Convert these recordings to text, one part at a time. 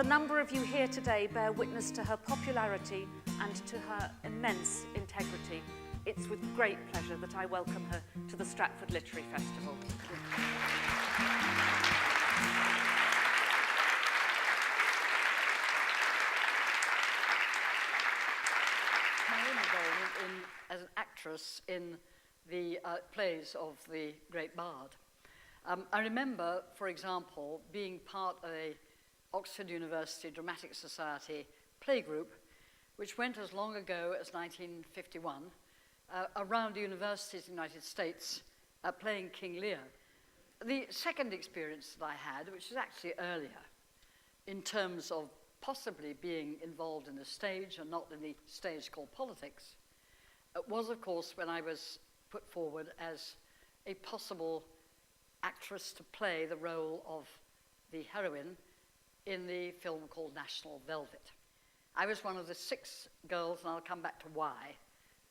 The number of you here today bear witness to her popularity and to her immense integrity. It's with great pleasure that I welcome her to the Stratford Literary Festival. My own involvement as an actress in the plays of the great bard. I remember, for example, being part of a Oxford University Dramatic Society playgroup, which went as long ago as 1951, around universities in the United States, playing King Lear. The second experience that I had, which was actually earlier, in terms of possibly being involved in the stage and not in the stage called politics, was, of course, when I was put forward as a possible actress to play the role of the heroine in the film called National Velvet. I was one of the 6 girls, and I'll come back to why,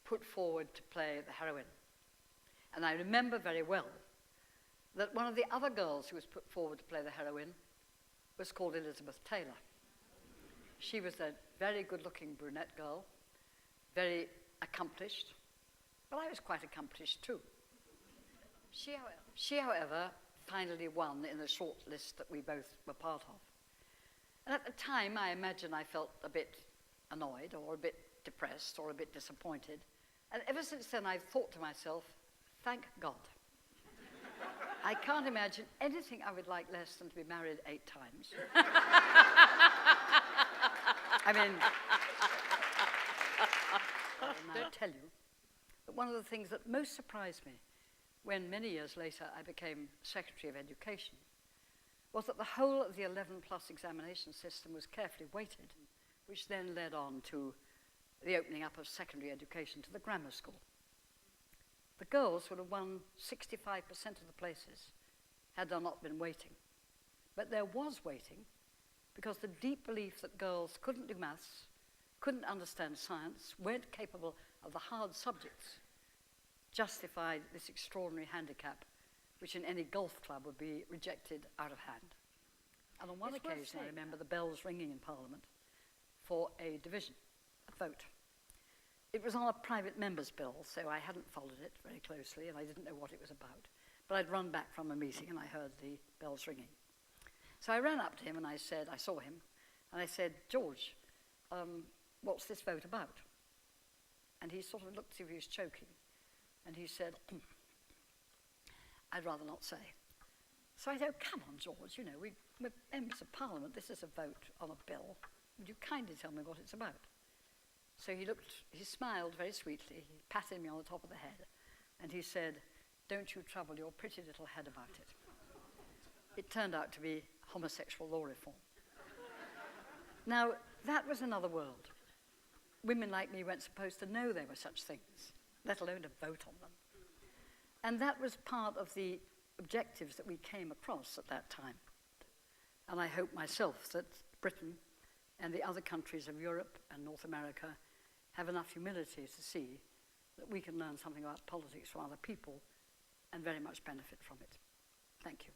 put forward to play the heroine. And I remember very well that one of the other girls who was put forward to play the heroine was called Elizabeth Taylor. She was a very good-looking brunette girl, very accomplished. Well, I was quite accomplished too. She, however, finally won in the short list that we both were part of. And at the time, I imagine I felt a bit annoyed or a bit depressed or a bit disappointed. And ever since then, I've thought to myself, thank God. I can't imagine anything I would like less than to be married 8 times. I mean, I'll tell you that one of the things that most surprised me when many years later I became Secretary of Education was that the whole of the 11+ examination system was carefully weighted, which then led on to the opening up of secondary education to the grammar school. The girls would have won 65% of the places had there not been waiting. But there was waiting because the deep belief that girls couldn't do maths, couldn't understand science, weren't capable of the hard subjects, justified this extraordinary handicap, which in any golf club would be rejected out of hand. And on one occasion, I remember the bells ringing in Parliament for a division, a vote. It was on a private member's bill, so I hadn't followed it very closely, and I didn't know what it was about. But I'd run back from a meeting, and I heard the bells ringing. So I ran up to him, and I saw him, and I said, George, what's this vote about? And he sort of looked as if he was choking, and he said, I'd rather not say. So I said, oh, come on, George, you know, we're members of Parliament. This is a vote on a bill. Would you kindly tell me what it's about? So he smiled very sweetly, he patted me on the top of the head, and he said, don't you trouble your pretty little head about it. It turned out to be homosexual law reform. Now, that was another world. Women like me weren't supposed to know there were such things, let alone to vote on them. And that was part of the objectives that we came across at that time. And I hope myself that Britain and the other countries of Europe and North America have enough humility to see that we can learn something about politics from other people and very much benefit from it. Thank you.